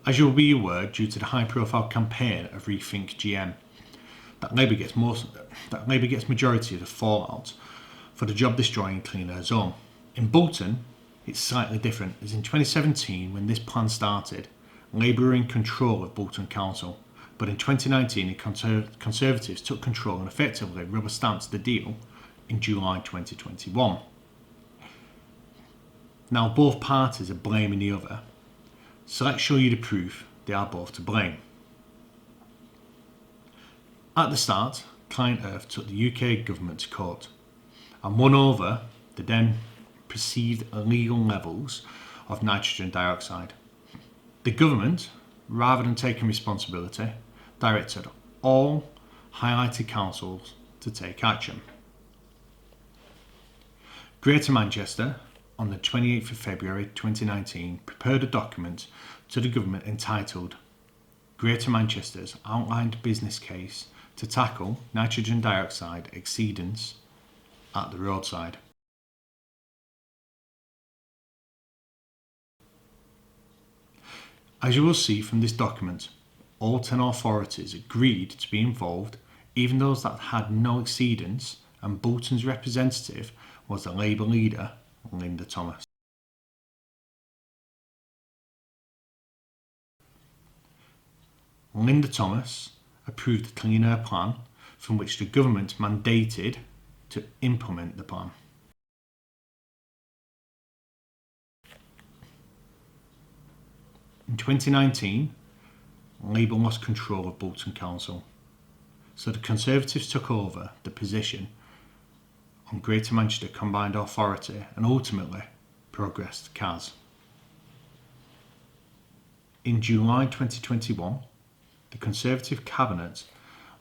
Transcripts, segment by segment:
As you'll be aware, due to the high-profile campaign of Rethink GM, that Labour gets majority of the fallout for the job-destroying Clean Air Zone. In Bolton, it's slightly different, as in 2017, when this plan started, Labour were in control of Bolton Council, but in 2019 the Conservatives took control and effectively rubber-stamped the deal in July 2021. Now both parties are blaming the other, so let's show you the proof they are both to blame. At the start, Client Earth took the UK government to court and won over the then perceived illegal levels of nitrogen dioxide. The government, rather than taking responsibility, directed all highlighted councils to take action. Greater Manchester, on the 28th of February 2019, prepared a document to the government entitled Greater Manchester's Outlined Business Case to Tackle Nitrogen Dioxide Exceedance at the Roadside. As you will see from this document, all 10 authorities agreed to be involved, even those that had no exceedance, and Bolton's representative was the Labour leader, Linda Thomas. Linda Thomas approved the Clean Air Plan, from which the government mandated to implement the plan. In 2019, Labour lost control of Bolton Council, so the Conservatives took over the position on Greater Manchester Combined Authority and ultimately progressed CAS. In July 2021, the Conservative Cabinet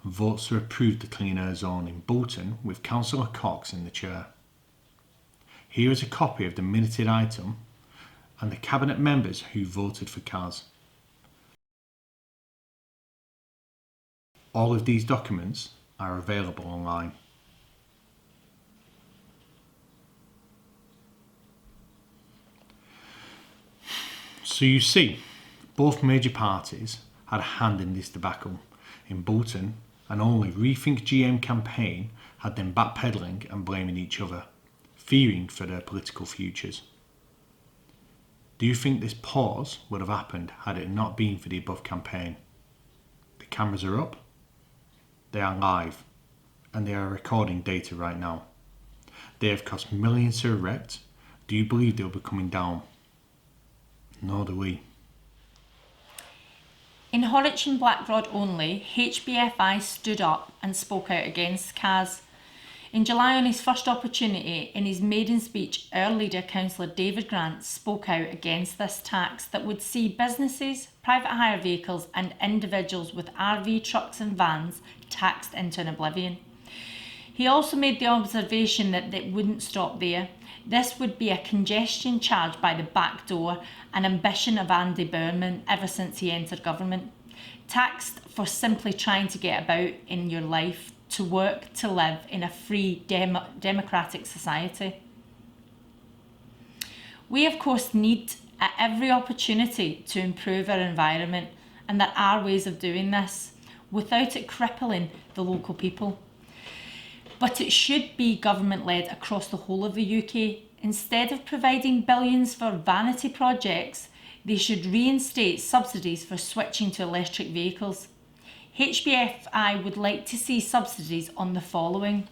votes to approve the Clean Air Zone in Bolton with Councillor Cox in the chair. Here is a copy of the minuted item and the Cabinet members who voted for CAS. All of these documents are available online. So you see, both major parties had a hand in this debacle. In Bolton, an only Rethink GM campaign had them backpedalling and blaming each other, fearing for their political futures. Do you think this pause would have happened had it not been for the above campaign? The cameras are up, they are live, and they are recording data right now. They have cost millions to erect. Do you believe they'll be coming down? Nor do we. In Horwich and Blackrod only, HBFI stood up and spoke out against CAS. In July, on his first opportunity, in his maiden speech, our leader, Councillor David Grant, spoke out against this tax that would see businesses, private hire vehicles and individuals with RV trucks and vans taxed into an oblivion. He also made the observation that it wouldn't stop there. This would be a congestion charge by the back door, an ambition of Andy Burnham ever since he entered government. Taxed for simply trying to get about in your life, to work, to live in a free democratic society. We of course need at every opportunity to improve our environment, and there are ways of doing this without it crippling the local people. But it should be government-led across the whole of the UK. Instead of providing billions for vanity projects, they should reinstate subsidies for switching to electric vehicles. HBFI would like to see subsidies on the following: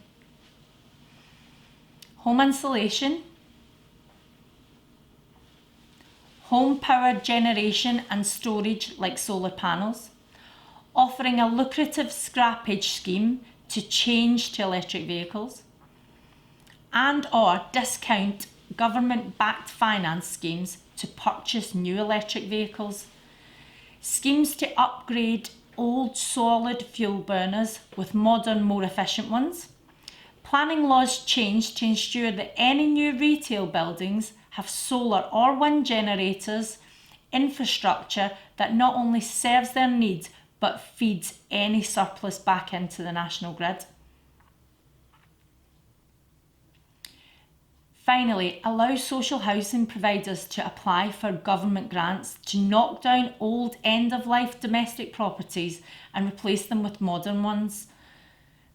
home insulation, home power generation and storage like solar panels, offering a lucrative scrappage scheme to change to electric vehicles, and or discount government-backed finance schemes to purchase new electric vehicles, schemes to upgrade old solid fuel burners with modern, more efficient ones, planning laws changed to ensure that any new retail buildings have solar or wind generators, infrastructure that not only serves their needs but feeds any surplus back into the national grid. Finally, allow social housing providers to apply for government grants to knock down old end-of-life domestic properties and replace them with modern ones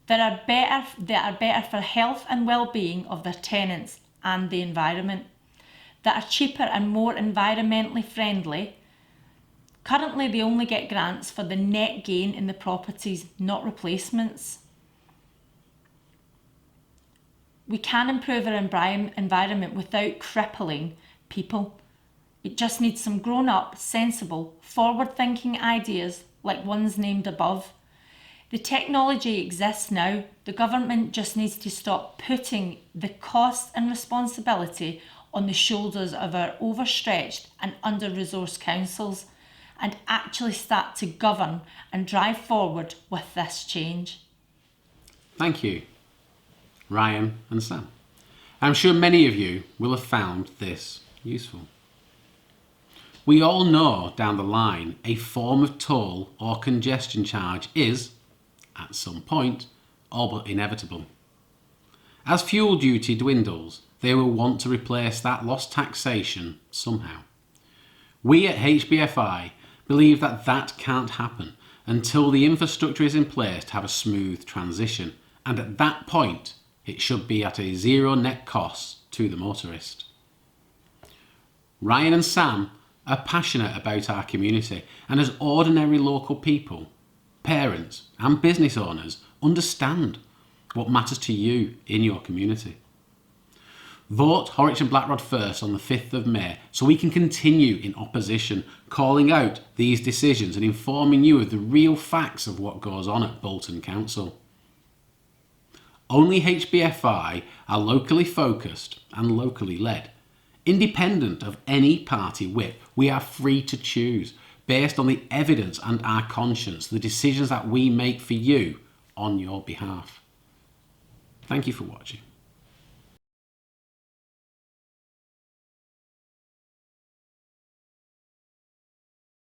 that are better for health and well-being of their tenants and the environment, that are cheaper and more environmentally friendly. Currently, they only get grants for the net gain in the properties, not replacements. We can improve our environment without crippling people. It just needs some grown-up, sensible, forward-thinking ideas like ones named above. The technology exists now. The government just needs to stop putting the cost and responsibility on the shoulders of our overstretched and under-resourced councils and actually start to govern and drive forward with this change. Thank you, Ryan and Sam. I'm sure many of you will have found this useful. We all know down the line a form of toll or congestion charge is, at some point, all but inevitable. As fuel duty dwindles, they will want to replace that lost taxation somehow. We at HBFI believe that that can't happen until the infrastructure is in place to have a smooth transition, and at that point it should be at a zero net cost to the motorist. Ryan and Sam are passionate about our community, and as ordinary local people, parents and business owners understand what matters to you in your community. Vote Horwich and Blackrod first on the 5th of May so we can continue in opposition, calling out these decisions and informing you of the real facts of what goes on at Bolton Council. Only HBFI are locally focused and locally led. Independent of any party whip, we are free to choose, based on the evidence and our conscience, the decisions that we make for you on your behalf. Thank you for watching.